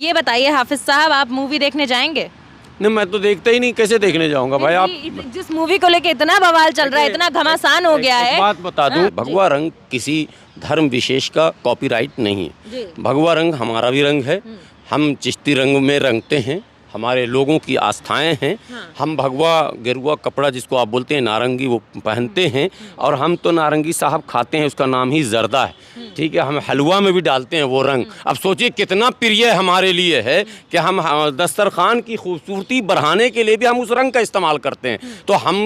ये बताइए हाफिज साहब, आप मूवी देखने जाएंगे? नहीं, मैं तो देखता ही नहीं, कैसे देखने जाऊंगा भाई। आप जिस मूवी को लेके इतना बवाल चल रहा है, इतना घमासान हो गया है। एक बात बता दूं, हाँ, भगवा रंग किसी धर्म विशेष का कॉपीराइट नहीं है। भगवा रंग हमारा भी रंग है, हम चिश्ती रंग में रंगते हैं, हमारे लोगों की आस्थाएं हैं। हम भगवा गेरुआ कपड़ा जिसको आप बोलते हैं नारंगी, वो पहनते हैं। और हम तो नारंगी साहब खाते हैं, उसका नाम ही जर्दा है, ठीक है। हम हलवा में भी डालते हैं वो रंग। अब सोचिए कितना प्रिय हमारे लिए है कि हम दस्तरखान की खूबसूरती बढ़ाने के लिए भी हम उस रंग का इस्तेमाल करते हैं। तो हम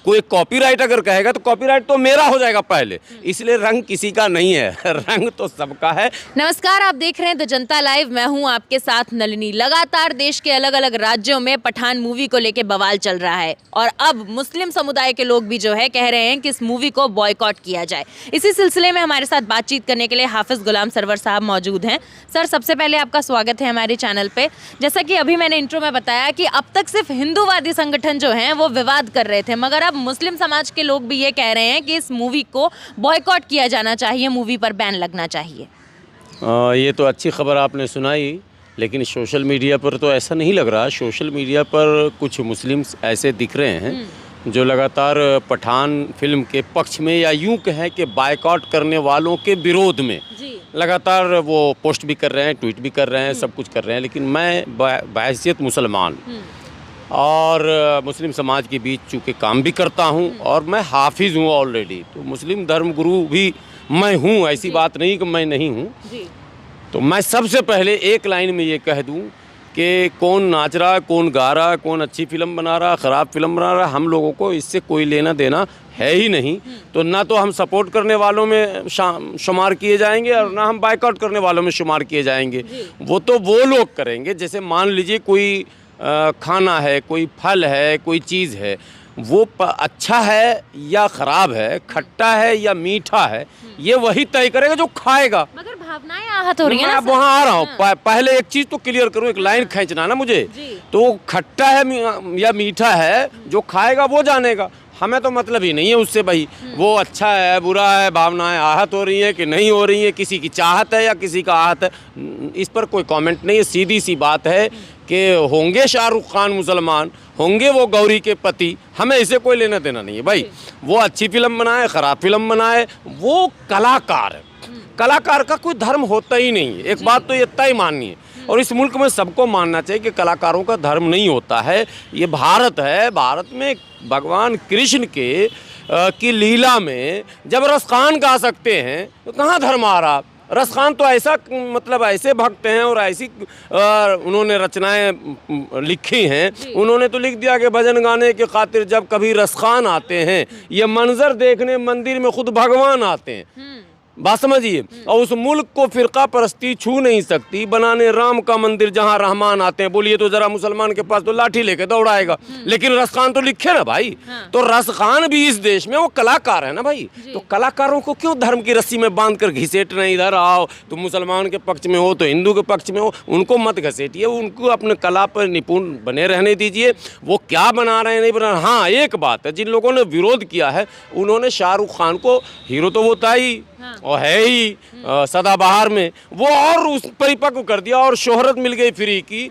कोई कॉपीराइट अगर कहेगा तो कॉपीराइट तो मेरा हो जाएगा पहले, इसलिए रंग किसी का नहीं है, रंग तो सबका है। नमस्कार, आप देख रहे हैं द जनता लाइव। मैं हूं आपके साथ नलिनी। लगातार देश के अलग अलग राज्यों में पठान मूवी को लेके बवाल चल रहा है और अब मुस्लिम समुदाय के लोग भी जो है कह रहे हैं कि इस मूवी को बॉयकॉट किया जाए। इसी सिलसिले में हमारे साथ बातचीत करने के लिए हाफिज गुलाम सरवर साहब मौजूद हैं। सर, सबसे पहले आपका स्वागत है हमारे चैनल पे। जैसा कि अभी मैंने इंट्रो में बताया कि अब तक सिर्फ हिंदूवादी संगठन जो हैं वो विवाद कर रहे थे, मगर अब मुस्लिम समाज के लोग भी ये कह रहे हैं कि इस मूवी को बॉयकॉट किया जाना चाहिए, मूवी पर बैन लगना चाहिए। ये तो अच्छी खबर आपने सुनाई, लेकिन सोशल मीडिया पर तो ऐसा नहीं लग रहा। सोशल मीडिया पर कुछ मुस्लिम्स ऐसे दिख रहे हैं जो लगातार पठान फिल्म के पक्ष में, या यूं कहें कि बायकॉट करने वालों के विरोध में लगातार वो पोस्ट भी कर रहे हैं, ट्वीट भी कर रहे हैं, सब कुछ कर रहे हैं। लेकिन मैं बहैसियत मुसलमान और मुस्लिम समाज के बीच चूँकि काम भी करता हूँ और मैं हाफिज़ हूँ ऑलरेडी, तो मुस्लिम धर्म गुरु भी मैं हूँ, ऐसी बात नहीं कि मैं नहीं हूँ। तो मैं सबसे पहले एक लाइन में ये कह दूं कि कौन नाच रहा है, कौन गा रहा है, कौन अच्छी फिल्म बना रहा है, ख़राब फिल्म बना रहा है, हम लोगों को इससे कोई लेना देना है ही नहीं। तो ना तो हम सपोर्ट करने वालों में शुमार किए जाएंगे और ना हम बायकॉट करने वालों में शुमार किए जाएंगे। वो तो वो लोग करेंगे, जैसे मान लीजिए कोई खाना है, कोई फल है, कोई चीज़ है, वो अच्छा है या ख़राब है, खट्टा है या मीठा है, ये वही तय करेगा जो खाएगा। मगर भावनाएं आहत हो रही हैं ना। मैं वहाँ आ रहा हूँ, पहले एक चीज़ तो क्लियर करूँ, एक लाइन खींचना ना मुझे। तो खट्टा है या मीठा है, जो खाएगा वो जानेगा, हमें तो मतलब ही नहीं है उससे भाई वो अच्छा है बुरा है, भावनाएं आहत हो रही हैं कि नहीं हो रही हैं, किसी की चाहत है या किसी का आहत है, इस पर कोई कमेंट नहीं है। सीधी सी बात है कि होंगे शाहरुख खान मुसलमान, होंगे वो गौरी के पति, हमें इसे कोई लेना देना नहीं है भाई। वो अच्छी फिल्म बनाए, ख़राब फिल्म बनाए, वो कलाकार है। कलाकार का कोई धर्म होता ही नहीं है, एक बात तो ये तय माननी है। और इस मुल्क में सबको मानना चाहिए कि कलाकारों का धर्म नहीं होता है। ये भारत है, भारत में भगवान कृष्ण की लीला में जब रसखान गा सकते हैं तो कहाँ धर्म आ रहा। रसखान तो ऐसा मतलब ऐसे भक्त हैं और ऐसी उन्होंने रचनाएं लिखी हैं, उन्होंने तो लिख दिया कि भजन गाने के खातिर जब कभी रसखान आते हैं, ये मंजर देखने मंदिर में खुद भगवान आते हैं। बात समझिए। और उस मुल्क को फिरका परस्ती छू नहीं सकती, बनाने राम का मंदिर जहाँ रहमान आते हैं। बोलिए तो जरा मुसलमान के पास तो लाठी लेके दौड़ाएगा, लेकिन रसखान तो लिखे ना भाई। तो रसखान भी इस देश में वो कलाकार है ना भाई। तो कलाकारों को क्यों धर्म की रस्सी में बांध कर घसीट रहे, इधर आओ तो मुसलमान के पक्ष में हो तो हिंदू के पक्ष में हो, उनको मत घसीटिए, उनको अपने कला पर निपुण बने रहने दीजिए। वो क्या बना रहे हैं नहीं बना। हाँ, एक बात है, जिन लोगों ने विरोध किया है उन्होंने शाहरुख खान को, हीरो तो वो था ही और है ही सदाबहार में, वो और उस परिपक्व कर दिया और शोहरत मिल गई फ्री की।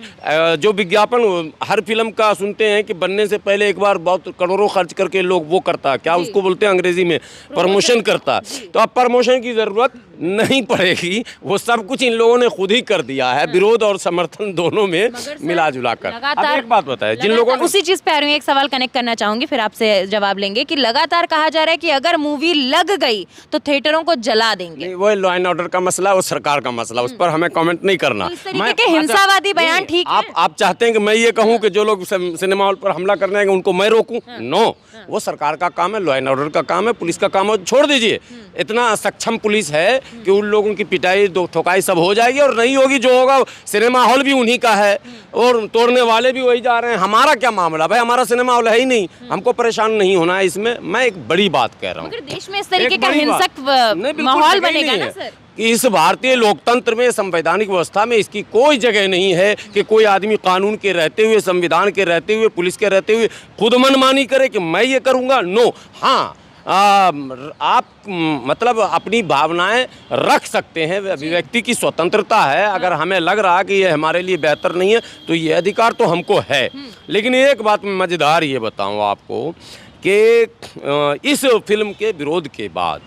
जो विज्ञापन हर फिल्म का सुनते हैं कि बनने से पहले एक बार बहुत करोड़ों खर्च करके लोग वो करता, क्या उसको बोलते हैं अंग्रेजी में, प्रमोशन करता। तो अब प्रमोशन की ज़रूरत नहीं पड़ेगी, वो सब कुछ इन लोगों ने खुद ही कर दिया है, विरोध और समर्थन दोनों में मिला जुला कर। अब एक बात बताए, जिन लोगों ने उसी चीज़ पे आ रही हूँ, एक सवाल कनेक्ट करना चाहूँगी, फिर आपसे जवाब लेंगे कि लगातार कहा जा रहा है कि अगर मूवी लग गई तो थिएटरों को जला देंगे। वो लॉ एंड ऑर्डर का मसला, वो सरकार का मसला, उस पर हमें कमेंट नहीं करना। इस तरीके के हिंसावादी बयान ठीक है? आप चाहते हैं कि मैं ये कहूं कि जो लोग सिनेमा हॉल पर हमला करने आएंगे उनको मैं रोकूं? नो, वो सरकार का काम है, लॉ एंड ऑर्डर का काम है, पुलिस का काम है, छोड़ दीजिए। इतना सक्षम पुलिस है कि उन लोगों की पिटाई दो ठोकाई सब हो जाएगी, और नहीं होगी जो होगा सिनेमा हॉल भी उन्हीं का है और तोड़ने वाले भी वही जा रहे हैं। हमारा क्या मामला भाई, हमारा सिनेमा हॉल है ही नहीं, हमको परेशान नहीं होना है इसमें। मैं एक बड़ी बात कह रहा हूँ, देश में इस तरीके का हिंसक माहौल बनेगा ना सर, कि इस भारतीय लोकतंत्र में, संवैधानिक व्यवस्था में इसकी कोई जगह नहीं है कि कोई आदमी कानून के रहते हुए, संविधान के रहते हुए, पुलिस के रहते हुए खुद मनमानी करे कि मैं ये करूँगा। नो, हाँ, आप मतलब अपनी भावनाएं रख सकते हैं, अभिव्यक्ति की स्वतंत्रता है। अगर हमें लग रहा कि ये हमारे लिए बेहतर नहीं है तो ये अधिकार तो हमको है। लेकिन एक बात मैं मज़ेदार ये बताऊं आपको कि इस फिल्म के विरोध के बाद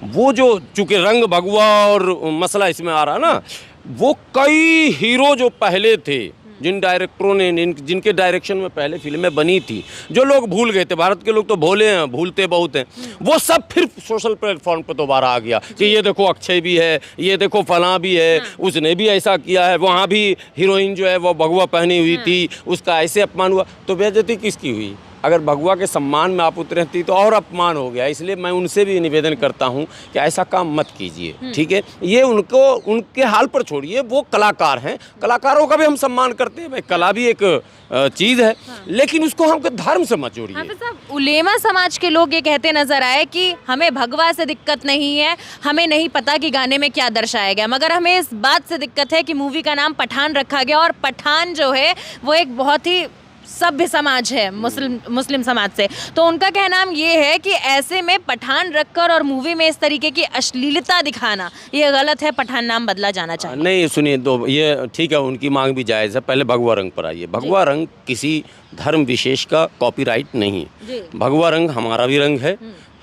वो जो चूँकि रंग भगवा और मसला इसमें आ रहा ना, वो कई हीरो जो पहले थे, जिन डायरेक्टरों ने जिनके डायरेक्शन में पहले फिल्में बनी थी, जो लोग भूल गए थे, भारत के लोग तो भोले हैं, भूलते बहुत हैं, वो सब फिर सोशल प्लेटफॉर्म पर दोबारा आ गया कि ये देखो अक्षय भी है, ये देखो फलां भी है, उसने भी ऐसा किया है, वहाँ भी हीरोइन जो है वो भगवा पहनी हुई थी, उसका ऐसे अपमान हुआ। तो बेइज्जती किसकी हुई? अगर भगवा के सम्मान में आप उतरती तो और अपमान हो गया। इसलिए मैं उनसे भी निवेदन करता हूं कि ऐसा काम मत कीजिए, ठीक है? ये उनके हाल पर छोड़िए, वो कलाकार हैं, कलाकारों का भी हम सम्मान करते हैं, भाई कला भी एक चीज़ है, लेकिन उसको हम धर्म से मत जोड़िए। हाफिज साहब, उलेमा समाज के लोग ये कहते नजर आए कि हमें भगवा से दिक्कत नहीं है, हमें नहीं पता कि गाने में क्या दर्शाया गया, मगर हमें इस बात से दिक्कत है कि मूवी का नाम पठान रखा गया और पठान जो है वो एक बहुत ही सभ्य समाज है मुस्लिम समाज से। तो उनका कहना ये है कि ऐसे में पठान रखकर और मूवी में इस तरीके की अश्लीलता दिखाना ये गलत है, पठान नाम बदला जाना चाहिए। नहीं सुनिए, तो ये ठीक है, उनकी मांग भी जायज़ है। पहले भगवा रंग पर आइए। भगवा रंग किसी धर्म विशेष का कॉपीराइट नहीं है। भगवा रंग हमारा भी रंग है,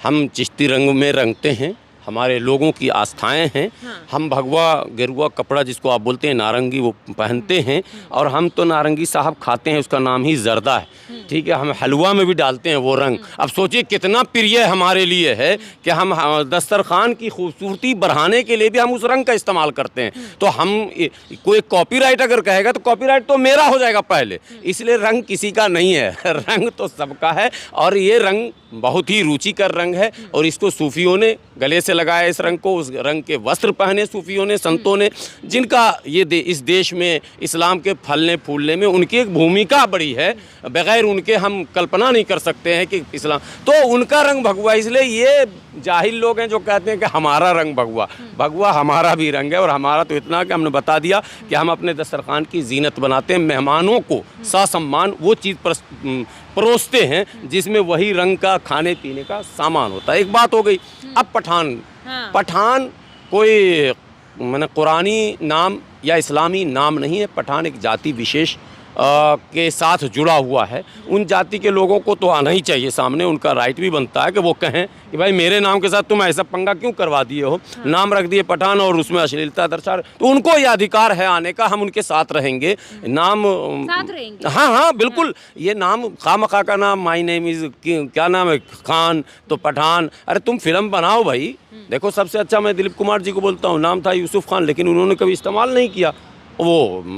हम चिश्ती रंग में रंगते हैं, हमारे लोगों की आस्थाएं हैं। हम भगवा गेरुआ कपड़ा जिसको आप बोलते हैं नारंगी वो पहनते हैं, और हम तो नारंगी साहब खाते हैं, उसका नाम ही जर्दा है, ठीक है? हम हलवा में भी डालते हैं वो रंग। अब सोचिए कितना प्रिय हमारे लिए है कि हम दस्तरखान की खूबसूरती बढ़ाने के लिए भी हम उस रंग का इस्तेमाल करते हैं। तो हम कोई कॉपीराइट अगर कहेगा तो कॉपीराइट तो मेरा हो जाएगा पहले, इसलिए रंग किसी का नहीं है, रंग तो सबका है। और ये रंग बहुत ही रुचिकर रंग है, और इसको सूफियों ने गले से लगाया, इस रंग को, उस रंग के वस्त्र पहने सूफियों ने, संतों ने, जिनका ये इस देश में इस्लाम के फलने फूलने में उनकी एक भूमिका बड़ी है, बगैर उनके हम कल्पना नहीं कर सकते हैं कि इस्लाम, तो उनका रंग भगवा। इसलिए ये जाहिल लोग हैं जो कहते हैं कि हमारा रंग भगवा, भगवा हमारा भी रंग है। और हमारा तो इतना कि हमने बता दिया कि हम अपने दस्तरखान की जीनत बनाते हैं, मेहमानों को ससम्मान वो चीज़ परोसते हैं जिसमें वही रंग का खाने पीने का सामान होता है। एक बात हो गई। अब पठान, पठान कोई माने कुरानी नाम या इस्लामी नाम नहीं है। पठान एक जाति विशेष के साथ जुड़ा हुआ है। उन जाति के लोगों को तो आना ही चाहिए सामने, उनका राइट भी बनता है कि वो कहें कि भाई मेरे नाम के साथ तुम ऐसा पंगा क्यों करवा दिए हो, नाम रख दिए पठान और उसमें अश्लीलता दर्शा, तो उनको यह अधिकार है आने का, हम उनके साथ रहेंगे, नाम साथ रहेंगे। हाँ बिल्कुल। ये नाम खामखा का नाम, माई नेम इज़ क्या नाम है, खान, तो पठान। अरे तुम फिल्म बनाओ भाई। देखो सबसे अच्छा मैं दिलीप कुमार जी को बोलता हूँ, नाम था यूसुफ खान, लेकिन उन्होंने कभी इस्तेमाल नहीं किया। वो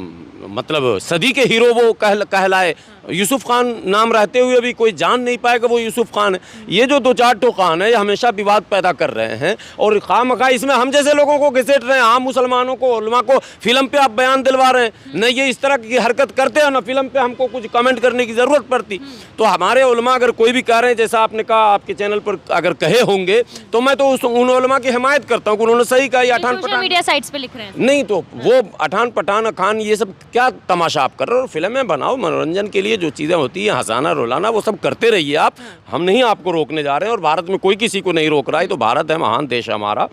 मतलब सदी के हीरो वो कहलाए। यूसुफ खान नाम रहते हुए भी कोई जान नहीं पाएगा वो यूसुफ खान है। ये जो दो चार ठो खान है ये हमेशा विवाद पैदा कर रहे हैं, और खामखा इसमें हम जैसे लोगों को घिसेट रहे हैं, आम मुसलमानों को, उलमा को फिल्म पे आप बयान दिलवा रहे हैं। न ये इस तरह की हरकत करते हैं, ना फिल्म पे हमको कुछ कमेंट करने की ज़रूरत पड़ती। तो हमारे उलमा अगर कोई भी कह रहे हैं, जैसा आपने कहा आपके चैनल पर अगर कहे होंगे, तो मैं तो उन उलमा की हिमायत करता हूँ कि उन्होंने सही कहा। अठान पठान मीडिया साइट्स पे लिख रहे हैं, नहीं तो वो अठान पठान खान ये सब क्या तमाशा आप कर रहे हो? फिल्में बनाओ, मनोरंजन के लिए जो चीज़ें होती हैं, हंसाना रुलाना, वो सब करते रहिए आप। हम नहीं आपको रोकने जा रहे हैं, और भारत में कोई किसी को नहीं रोक रहा है। तो भारत है, महान देश है हमारा,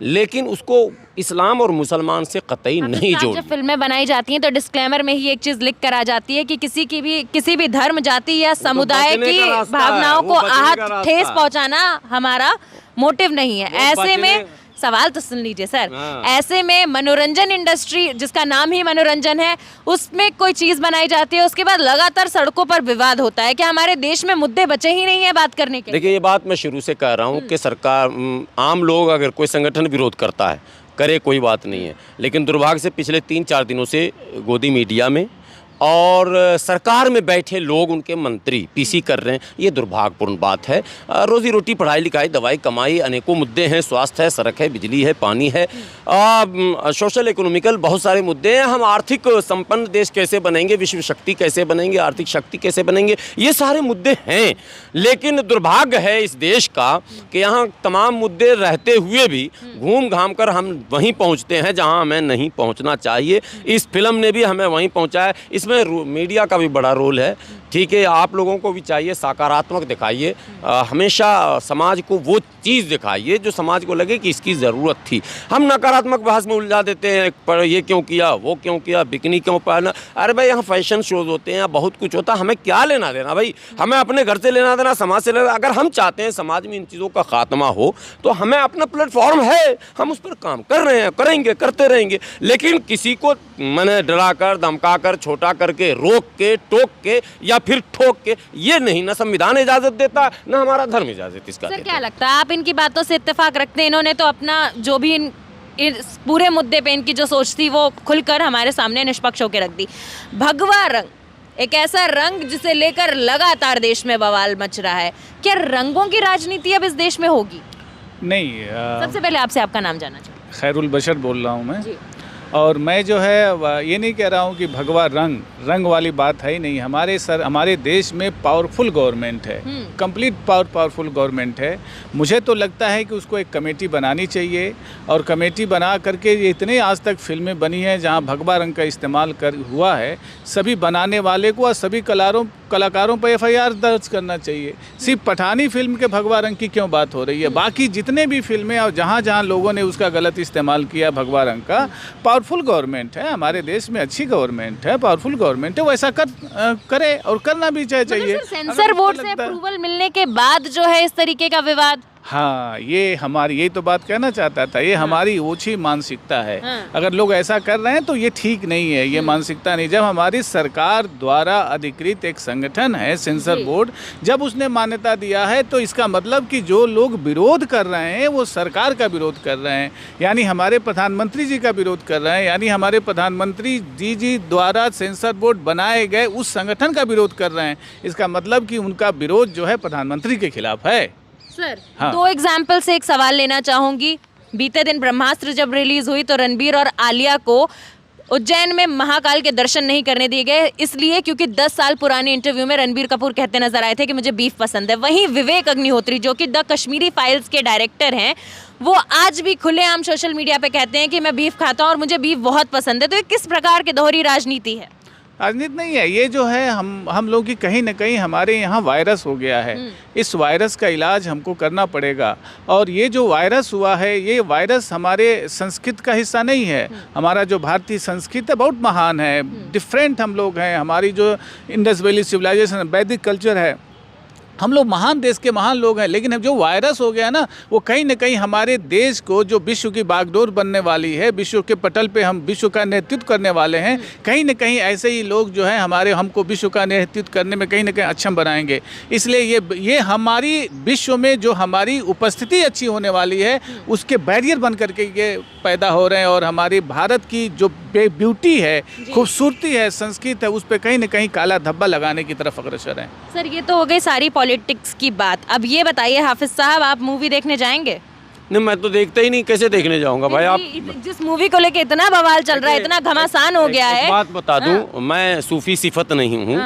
लेकिन उसको इस्लाम और मुसलमान से कतई नहीं जोड़। जब फिल्में बनाई जाती हैं तो डिस्क्लेमर में ही एक चीज लिख कर आ जाती है कि किसी भी धर्म, जाति या समुदाय की भावनाओं को आहत ठेस पहुंचाना हमारा मोटिव नहीं है। ऐसे में सवाल तो सुन लीजिए सर, ऐसे में मनोरंजन इंडस्ट्री जिसका नाम ही मनोरंजन है, उसमें कोई चीज बनाई जाती है, उसके बाद लगातार सड़कों पर विवाद होता है। क्या हमारे देश में मुद्दे बचे ही नहीं है बात करने के? देखिए, ये बात मैं शुरू से कह रहा हूँ कि सरकार, आम लोग अगर कोई संगठन विरोध करता है, करे, कोई बात नहीं है, लेकिन दुर्भाग्य से पिछले 3-4 दिनों से गोदी मीडिया में और सरकार में बैठे लोग, उनके मंत्री पीसी कर रहे हैं। ये दुर्भाग्यपूर्ण बात है। रोजी रोटी, पढ़ाई लिखाई, दवाई कमाई, अनेकों मुद्दे हैं, स्वास्थ्य है, सड़क है, बिजली है, पानी है, सोशल इकोनॉमिकल बहुत सारे मुद्दे हैं। हम आर्थिक संपन्न देश कैसे बनेंगे, विश्व शक्ति कैसे बनेंगे, आर्थिक शक्ति कैसे बनेंगे, ये सारे मुद्दे हैं। लेकिन दुर्भाग्य है इस देश का कि यहाँ तमाम मुद्दे रहते हुए भी घूम घाम कर हम वहीं पहुँचते हैं जहाँ हमें नहीं पहुँचना चाहिए। इस फिल्म ने भी हमें वहीं पहुँचाया। इस इसमें मीडिया का भी बड़ा रोल है। ठीक है, आप लोगों को भी चाहिए सकारात्मक दिखाइए, हमेशा समाज को वो चीज़ दिखाइए जो समाज को लगे कि इसकी ज़रूरत थी। हम नकारात्मक बहस में उलझा देते हैं, पर ये क्यों किया, वो क्यों किया, बिकनी क्यों पहना। अरे भाई, यहाँ फैशन शोज होते हैं, बहुत कुछ होता है, हमें क्या लेना देना भाई? हमें अपने घर से लेना देना, समाज से लेना। अगर हम चाहते हैं समाज में इन चीज़ों का खात्मा हो तो हमें अपना प्लेटफॉर्म है, हम उस पर काम कर रहे हैं, करेंगे, करते रहेंगे। लेकिन किसी को मैंने डरा कर, धमका कर, छोटा करके, रोक के, टोक के या फिर ठोक के, ये नहीं, ना संविधान इजाज़त देता, ना हमारा धर्म इजाज़त इसका सर देता। क्या लगता है, आप इनकी बातों से इत्तेफाक रखते हैं? इन्होंने तो अपना जो भी इस पूरे मुद्दे पे इनकी जो सोच थी वो खुलकर हमारे सामने निष्पक्ष होकर रख दी। भगवा रंग, एक ऐसा रंग जिसे लेकर लगातार देश में बवाल मच रहा है। क्या रंगों की राजनीति अब इस देश में होगी? नहीं, सबसे पहले आपसे आपका नाम जानना चाहूँ। खैरुल बशर बोल रहा हूँ मैं। जी। और मैं जो है ये नहीं कह रहा हूँ कि भगवा रंग वाली बात है ही नहीं। हमारे देश में पावरफुल गवर्नमेंट है, कंप्लीट पावरफुल गवर्नमेंट है। मुझे तो लगता है कि उसको एक कमेटी बनानी चाहिए, और कमेटी बना करके ये इतने आज तक फिल्में बनी हैं जहाँ भगवा रंग का इस्तेमाल हुआ है, सभी बनाने वाले को और सभी कलाकारों पर FIR दर्ज करना चाहिए। सिर्फ पठानी फिल्म के भगवा रंग की क्यों बात हो रही है? बाकी जितने भी फिल्में और जहाँ जहाँ लोगों ने उसका गलत इस्तेमाल किया भगवा रंग का, पावरफुल गवर्नमेंट है हमारे देश में, अच्छी गवर्नमेंट है, पावरफुल गवर्नमेंट है, वैसा करे और करना भी चाहिए। सेंसर बोर्ड से अप्रूवल मिलने के बाद जो है इस तरीके का विवाद, हाँ, ये हमारी, यही तो बात कहना चाहता था, ये हमारी ओछी मानसिकता है। अगर लोग ऐसा कर रहे हैं तो ये ठीक नहीं है, ये मानसिकता नहीं। जब हमारी सरकार द्वारा अधिकृत एक संगठन है सेंसर बोर्ड, जब उसने मान्यता दिया है तो इसका मतलब कि जो लोग विरोध कर रहे हैं वो सरकार का विरोध कर रहे हैं, यानी हमारे प्रधानमंत्री जी का विरोध कर रहे हैं, यानी हमारे प्रधानमंत्री जी द्वारा सेंसर बोर्ड बनाए गए उस संगठन का विरोध कर रहे हैं। इसका मतलब कि उनका विरोध जो है प्रधानमंत्री के खिलाफ है। सर हाँ। 2 एग्जाम्पल से एक सवाल लेना चाहूंगी। बीते दिन ब्रह्मास्त्र जब रिलीज हुई तो रणबीर और आलिया को उज्जैन में महाकाल के दर्शन नहीं करने दिए गए, इसलिए क्योंकि 10 साल पुराने इंटरव्यू में रणबीर कपूर कहते नजर आए थे कि मुझे बीफ पसंद है। वहीं विवेक अग्निहोत्री जो कि द कश्मीरी फाइल्स के डायरेक्टर हैं, वो आज भी खुलेआम सोशल मीडिया पे कहते हैं कि मैं बीफ खाता हूं और मुझे बीफ बहुत पसंद है। तो ये किस प्रकार की दोहरी राजनीति है? राजनीति नहीं है ये, जो है हम लोग की कहीं ना कहीं हमारे यहाँ वायरस हो गया है। इस वायरस का इलाज हमको करना पड़ेगा, और ये जो वायरस हुआ है, ये वायरस हमारे संस्कृत का हिस्सा नहीं है। हमारा जो भारतीय संस्कृत है बहुत महान है, डिफरेंट हम लोग हैं। हमारी जो इंडस वैली सिविलाइजेशन, वैदिक कल्चर है, हम लोग महान देश के महान लोग हैं। लेकिन अब जो वायरस हो गया ना, वो कहीं ना कहीं हमारे देश को, जो विश्व की बागडोर बनने वाली है, विश्व के पटल पे हम विश्व का नेतृत्व करने वाले हैं, कहीं ना कहीं ऐसे ही लोग जो हैं हमको विश्व का नेतृत्व करने में कहीं ना कहीं अक्षम बनाएंगे। इसलिए ये हमारी विश्व में जो हमारी उपस्थिति अच्छी होने वाली है, उसके बैरियर बन करके ये पैदा हो रहे हैं, और हमारी भारत की जो ब्यूटी है, खूबसूरती है, संस्कृत है, उस पर कहीं ना कहीं काला धब्बा लगाने की तरफ अग्रसर हैं। सर ये तो हो गई सारी पॉलिटिक्स की बात। अब ये बताइए हाफिज साहब, आप मूवी देखने जाएंगे? नहीं, मैं तो देखता ही नहीं, कैसे देखने जाऊंगा भाई? आप जिस मूवी को लेके इतना बवाल चल रहा है, इतना घमासान हो गया है। बात बता दूं, मैं सूफी सिफत नहीं हूँ,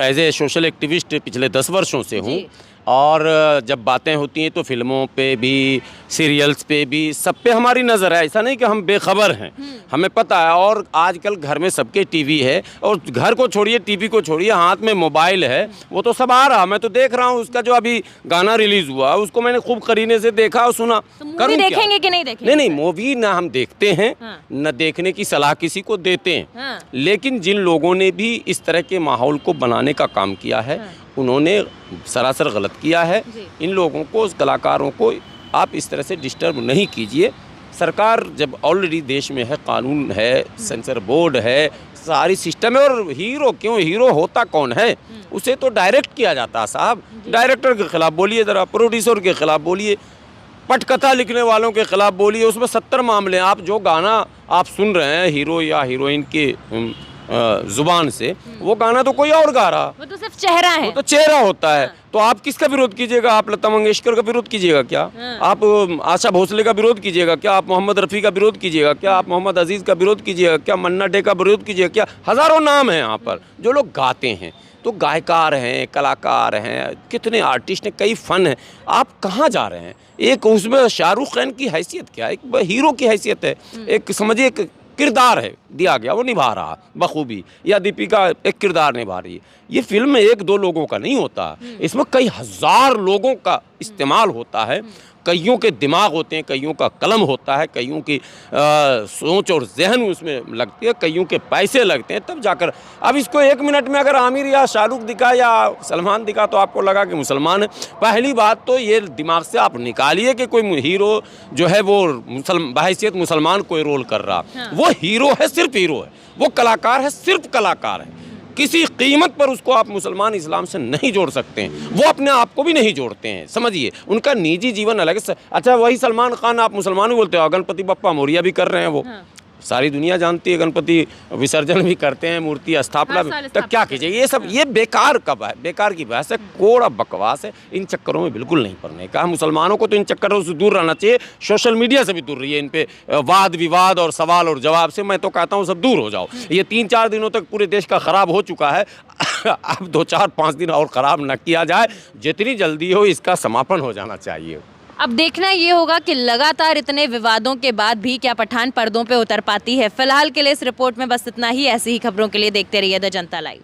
एज ए सोशल एक्टिविस्ट पिछले 10 वर्षों से हूँ, और जब बातें होती हैं तो फिल्मों पे भी, सीरियल्स पे भी, सब पे हमारी नज़र है। ऐसा नहीं कि हम बेखबर हैं, हमें पता है। और आजकल घर में सबके टीवी है, और घर को छोड़िए, टीवी को छोड़िए, हाथ में मोबाइल है, वो तो सब आ रहा। मैं तो देख रहा हूँ, उसका जो अभी गाना रिलीज़ हुआ उसको मैंने खूब करीने से देखा और सुना। तो मूवी देखेंगे कि नहीं देखेंगे? नहीं, मूवी ना हम देखते हैं, न देखने की सलाह किसी को देते हैं। लेकिन जिन लोगों ने भी इस तरह के माहौल को बनाने का काम किया है, उन्होंने सरासर गलत किया है। इन लोगों को, उस कलाकारों को आप इस तरह से डिस्टर्ब नहीं कीजिए। सरकार जब ऑलरेडी देश में है, कानून है, सेंसर बोर्ड है, सारी सिस्टम है। और हीरो क्यों, हीरो होता कौन है? उसे तो डायरेक्ट किया जाता है साहब। डायरेक्टर के खिलाफ बोलिए ज़रा, प्रोड्यूसर के खिलाफ बोलिए, पटकथा लिखने वालों के खिलाफ बोलिए। उसमें 70 मामले हैं। आप जो गाना आप सुन रहे हैं हीरो या हीरोइन के जुबान से, वो गाना तो कोई और गा रहा, वो तो सिर्फ चेहरा है, वो तो चेहरा होता है। तो आप किसका विरोध कीजिएगा? आप लता मंगेशकर का विरोध कीजिएगा क्या? आप आशा भोसले का विरोध कीजिएगा क्या? आप मोहम्मद रफ़ी का विरोध कीजिएगा क्या? आप मोहम्मद अजीज़ का विरोध कीजिएगा क्या? मन्ना डे का विरोध कीजिएगा क्या? हज़ारों नाम हैं यहाँ पर जो लोग गाते हैं। तो गायकार हैं, कलाकार हैं, कितने आर्टिस्ट हैं, कई फ़न हैं। आप कहाँ जा रहे हैं? एक उसमें शाहरुख खान की हैसियत क्या है? एक हीरो की हैसियत है, एक समझिए किरदार है दिया गया वो निभा रहा बखूबी, या दीपिका एक किरदार निभा रही है। ये फिल्म में एक दो लोगों का नहीं होता, इसमें कई हजार लोगों का इस्तेमाल होता है, कईयों के दिमाग होते हैं, कईयों का कलम होता है, कईयों की सोच और जहन उसमें लगती है, कईयों के पैसे लगते हैं, तब जाकर। अब इसको 1 मिनट में अगर आमिर या शाहरुख दिखा या सलमान दिखा तो आपको लगा कि मुसलमान है। पहली बात तो ये दिमाग से आप निकालिए कि कोई हीरो जो है वो बहैसियत मुसलमान कोई रोल कर रहा। हाँ। वो हीरो है, सिर्फ हीरो है, वो कलाकार है, सिर्फ कलाकार है। किसी कीमत पर उसको आप मुसलमान इस्लाम से नहीं जोड़ सकते हैं, वो अपने आप को भी नहीं जोड़ते हैं, समझिए उनका निजी जीवन अलग है। अच्छा वही सलमान खान आप मुसलमान भी बोलते हो, गणपति बप्पा मौर्य भी कर रहे हैं वो। हाँ। सारी दुनिया जानती है, गणपति विसर्जन भी करते हैं, मूर्ति स्थापना भी, तो क्या कीजिए ये सब, ये बेकार का बेकार की बहस है, कोड़ा बकवास है। इन चक्करों में बिल्कुल नहीं पड़ने का। मुसलमानों को तो इन चक्करों से दूर रहना चाहिए, सोशल मीडिया से भी दूर रहिए, इन पे वाद विवाद और सवाल और जवाब से मैं तो कहता हूँ सब दूर हो जाओ। ये 3-4 दिनों तक पूरे देश का खराब हो चुका है, अब 2-4-5 दिन और खराब न किया जाए, जितनी जल्दी हो इसका समापन हो जाना चाहिए। अब देखना ये होगा कि लगातार इतने विवादों के बाद भी क्या पठान पर्दों पे उतर पाती है। फिलहाल के लिए इस रिपोर्ट में बस इतना ही। ऐसी ही खबरों के लिए देखते रहिए द जनता लाइव।